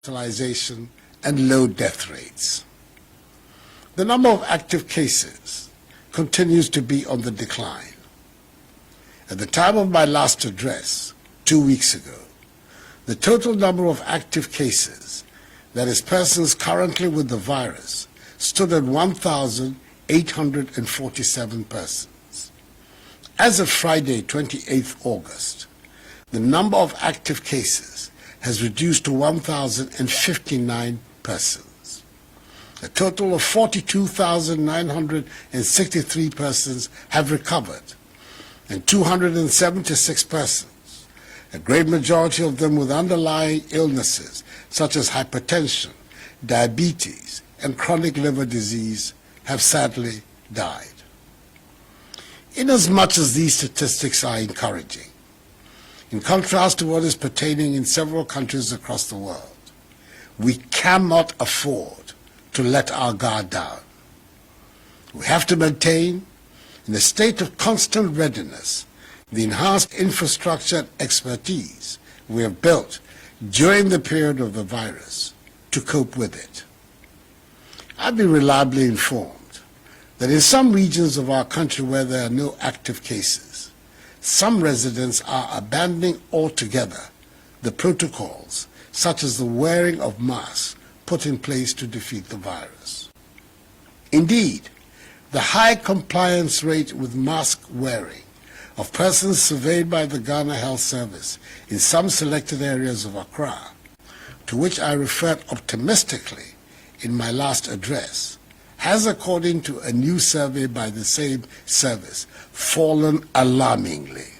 hospitalization, and low death rates. The number of active cases continues to be on the decline. At the time of my last address, 2 weeks ago, the total number of active cases, that is persons currently with the virus, stood at 1,847 persons. As of Friday, 28th August, the number of active cases has reduced to 1,059 persons. A total of 42,963 persons have recovered, and 276 persons, a great majority of them with underlying illnesses such as hypertension, diabetes, and chronic liver disease, have sadly died. Inasmuch as these statistics are encouraging, in contrast to what is pertaining in several countries across the world, we cannot afford to let our guard down. We have to maintain, in a state of constant readiness, the enhanced infrastructure and expertise we have built during the period of the virus to cope with it. I've been reliably informed that in some regions of our country where there are no active cases, some residents are abandoning altogether the protocols such as the wearing of masks put in place to defeat the virus. Indeed, the high compliance rate with mask wearing of persons surveyed by the Ghana Health Service in some selected areas of Accra, to which I referred optimistically in my last address, has, according to a new survey by the same service, fallen alarmingly.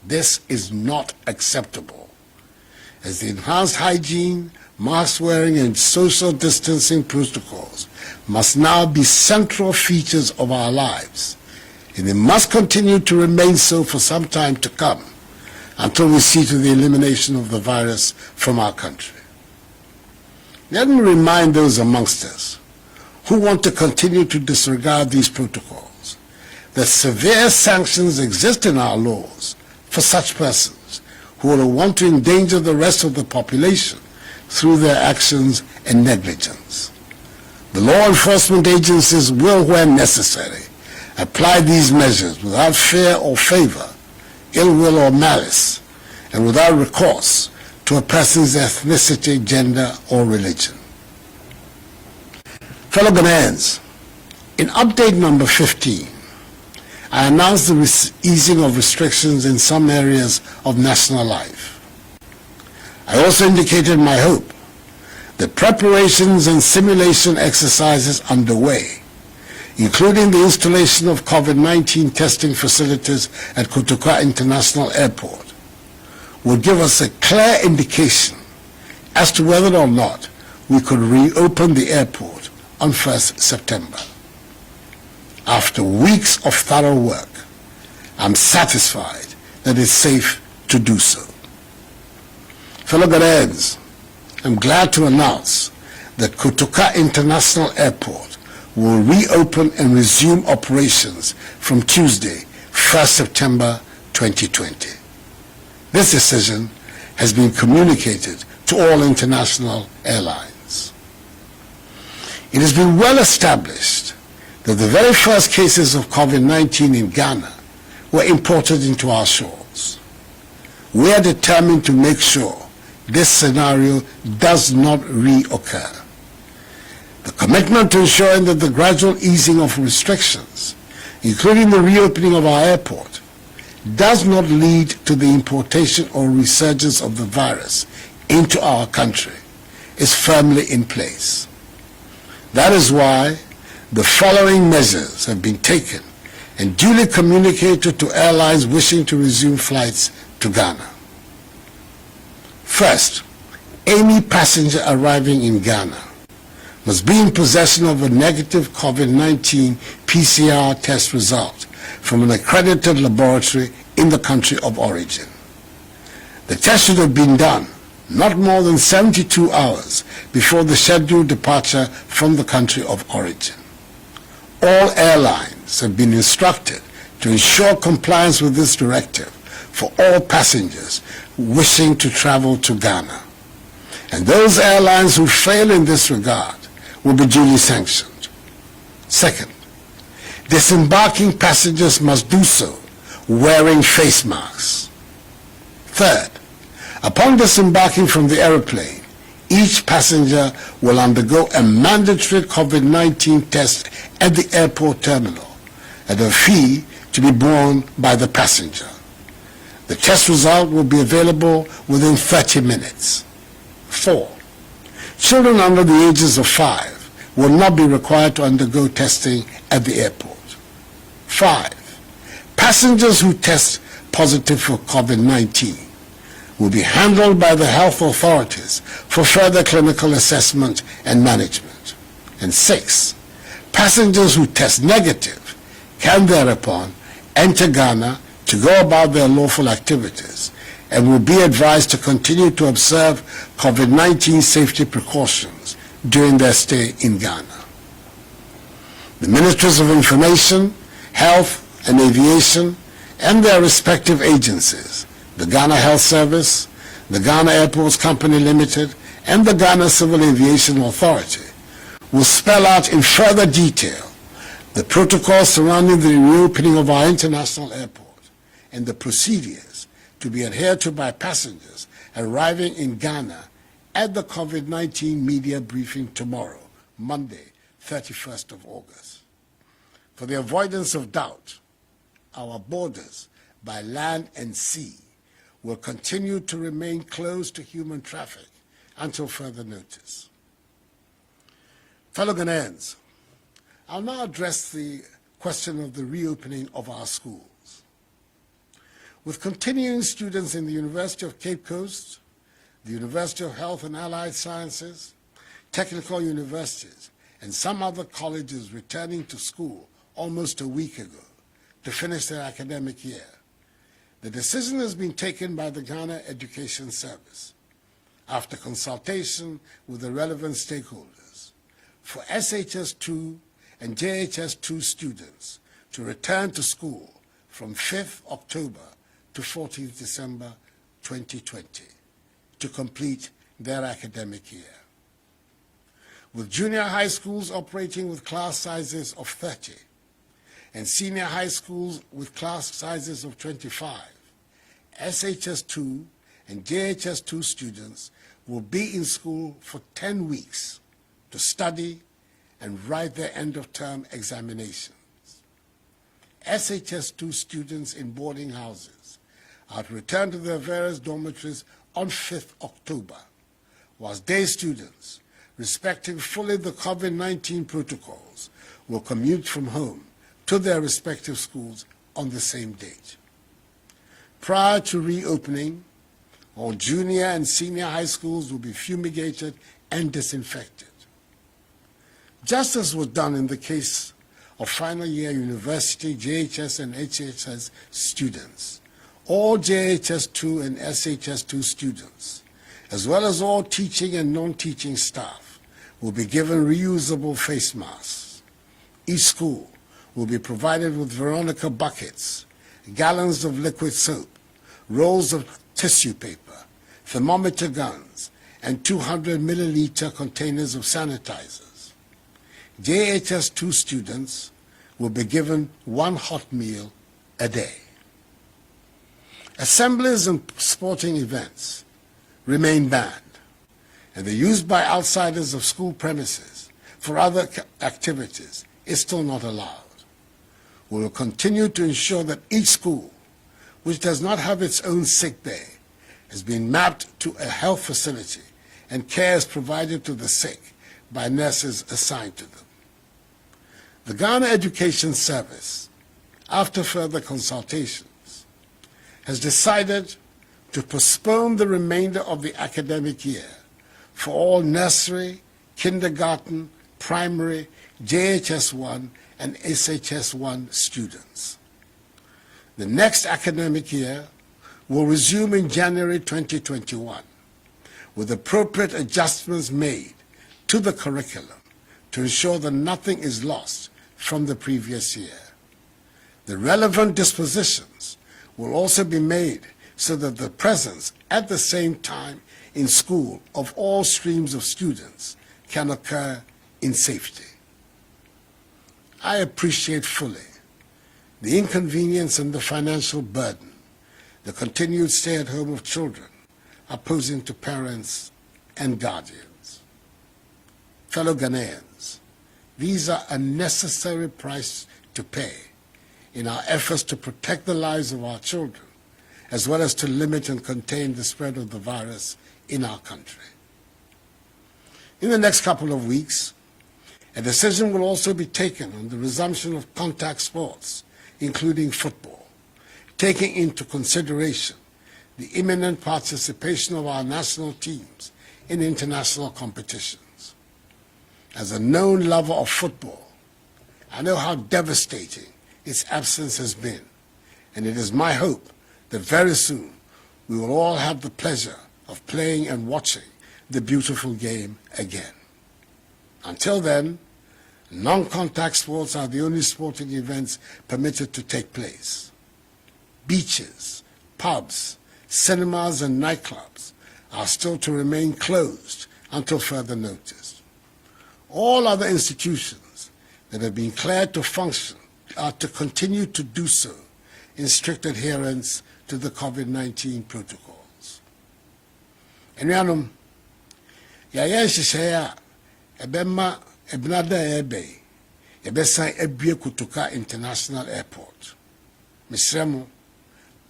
This is not acceptable, as the enhanced hygiene, mask wearing, and social distancing protocols must now be central features of our lives, and they must continue to remain so for some time to come until we see to the elimination of the virus from our country. Let me remind those amongst us who want to continue to disregard these protocols that severe sanctions exist in our laws for such persons who will want to endanger the rest of the population through their actions and negligence. The law enforcement agencies will, when necessary, apply these measures without fear or favor, ill will or malice, and without recourse to a person's ethnicity, gender, or religion. Fellow Ghanaians, in update number 15, I announced the easing of restrictions in some areas of national life. I also indicated my hope that preparations and simulation exercises underway, including the installation of COVID-19 testing facilities at Kotoka International Airport, will give us a clear indication as to whether or not we could reopen the airport on 1st September. After weeks of thorough work, I'm satisfied that it's safe to do so. Fellow Ghanaians, I'm glad to announce that Kotoka International Airport will reopen and resume operations from Tuesday, 1st September 2020. This decision has been communicated to all international airlines. It has been well established that the very first cases of COVID-19 in Ghana were imported into our shores. We are determined to make sure this scenario does not reoccur. The commitment to ensuring that the gradual easing of restrictions, including the reopening of our airport, does not lead to the importation or resurgence of the virus into our country is firmly in place. That is why the following measures have been taken and duly communicated to airlines wishing to resume flights to Ghana. First, any passenger arriving in Ghana must be in possession of a negative COVID-19 PCR test result from an accredited laboratory in the country of origin. The test should have been done not more than 72 hours before the scheduled departure from the country of origin. All airlines have been instructed to ensure compliance with this directive for all passengers wishing to travel to Ghana. and those airlines who fail in this regard will be duly sanctioned. Second, disembarking passengers must do so wearing face masks. Third, upon disembarking from the aeroplane, each passenger will undergo a mandatory COVID-19 test at the airport terminal at a fee to be borne by the passenger. The test result will be available within 30 minutes. 4. Children under the ages of 5 will not be required to undergo testing at the airport. 5. Passengers who test positive for COVID-19 will be handled by the health authorities for further clinical assessment and management. And 6. Passengers who test negative can thereupon enter Ghana to go about their lawful activities and will be advised to continue to observe COVID-19 safety precautions during their stay in Ghana. The Ministries of Information, Health and Aviation and their respective agencies, the Ghana Health Service, the Ghana Airports Company Limited, and the Ghana Civil Aviation Authority, will spell out in further detail the protocols surrounding the reopening of our international airport and the procedures to be adhered to by passengers arriving in Ghana at the COVID-19 media briefing tomorrow, Monday, 31st of August. For the avoidance of doubt, our borders by land and sea will continue to remain closed to human traffic until further notice. Fellow Ghanaians, I'll now address the question of the reopening of our schools. With continuing students in the University of Cape Coast, the University of Health and Allied Sciences, technical universities, and some other colleges returning to school almost a week ago to finish their academic year, the decision has been taken by the Ghana Education Service, after consultation with the relevant stakeholders, for SHS2 and JHS2 students to return to school from 5th October to 14th December 2020 to complete their academic year. With junior high schools operating with class sizes of 30 and senior high schools with class sizes of 25, SHS2 and JHS2 students will be in school for 10 weeks to study and write their end-of-term examinations. SHS2 students in boarding houses are to return to their various dormitories on 5th October, whilst day students, respecting fully the COVID-19 protocols, will commute from home to their respective schools on the same date. Prior to reopening, all junior and senior high schools will be fumigated and disinfected. Just as was done in the case of final year university, JHS and HHS students, all JHS2 and SHS2 students, as well as all teaching and non-teaching staff, will be given reusable face masks. Each school will be provided with Veronica buckets, gallons of liquid soap, rolls of tissue paper, thermometer guns, and 200 milliliter containers of sanitizers. JHS2 students will be given one hot meal a day. Assemblies and sporting events remain banned, and the use by outsiders of school premises for other activities is still not allowed. We will continue to ensure that each school, which does not have its own sick bay, has been mapped to a health facility and care is provided to the sick by nurses assigned to them. The Ghana Education Service, after further consultations, has decided to postpone the remainder of the academic year for all nursery, kindergarten, primary, JHS1 and SHS1 students. The next academic year will resume in January 2021 with appropriate adjustments made to the curriculum to ensure that nothing is lost from the previous year. The relevant dispositions will also be made so that the presence at the same time in school of all streams of students can occur in safety. I appreciate fully the inconvenience and the financial burden the continued stay at home of children are posing to parents and guardians. Fellow Ghanaians, these are a necessary price to pay in our efforts to protect the lives of our children, as well as to limit and contain the spread of the virus in our country. In the next couple of weeks, a decision will also be taken on the resumption of contact sports, including football, taking into consideration the imminent participation of our national teams in international competitions. As a known lover of football, I know how devastating its absence has been, and it is my hope that very soon we will all have the pleasure of playing and watching the beautiful game again. Until then, non-contact sports are the only sporting events permitted to take place. Beaches, pubs, cinemas and nightclubs are still to remain closed until further notice. All other institutions that have been cleared to function are to continue to do so in strict adherence to the COVID-19 protocols. Enuanom, yaya nhyehyɛ a ɛbɛma ebinada ebe ebesan abue Kutuka International Airport. Mesrɛ mo,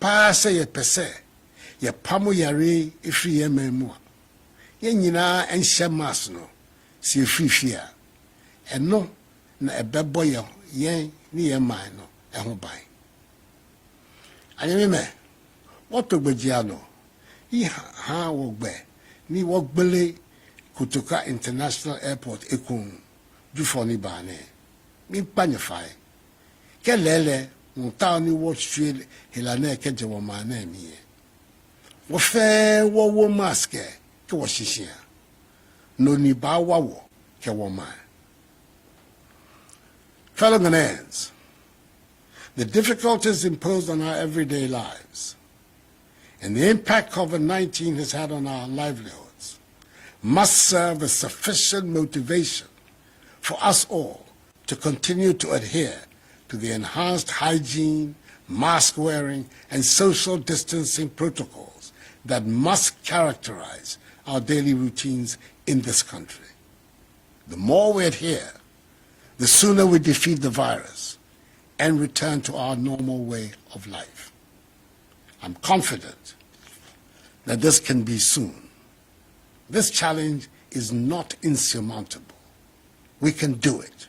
paa sɛ yɛpɛ sɛ yɛpamo yare efiri yɛn man mu a, yɛn nyinaa nhyɛ mask no si efiri fie a, ɛno na ɛbɛbɔ yɛn ne yɛn man no ɛho ban. Anyame me, wɔtɔ gbagya no, yi ha wɔgbɛ ni wɔgbele Kutuka International Airport ekun jufo ni bane mi panyefai ke lele monta ni wo tue helane ke je wo ma na mi wo fe wo mask ke wo shishia no ni ba wa wo ke wo ma. Fellow Ghanaians, the difficulties imposed on our everyday lives and the impact COVID-19 has had on our livelihoods must serve as sufficient motivation for us all to continue to adhere to the enhanced hygiene, mask wearing, and social distancing protocols that must characterize our daily routines in this country. The more we adhere, the sooner we defeat the virus and return to our normal way of life. I'm confident that this can be soon. This challenge is not insurmountable. We can do it.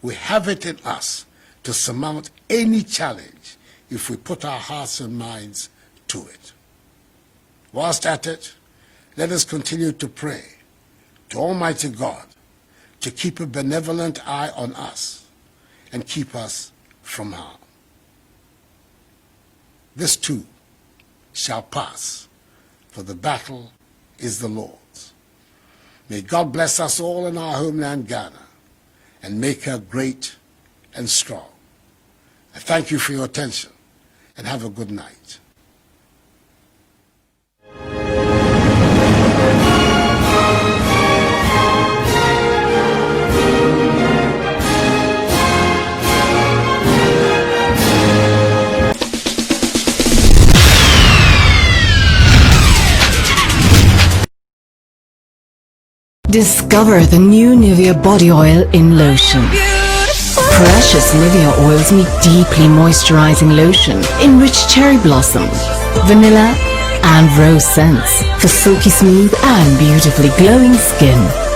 We have it in us to surmount any challenge if we put our hearts and minds to it. Whilst at it, let us continue to pray to Almighty God to keep a benevolent eye on us and keep us from harm. This too shall pass, for the battle is the Lord's. May God bless us all in our homeland, Ghana, and make her great and strong. I thank you for your attention, and have a good night. Discover the new Nivea body oil in lotion. Precious Nivea oils meet deeply moisturizing lotion in rich cherry blossom, vanilla and rose scents for silky smooth and beautifully glowing skin.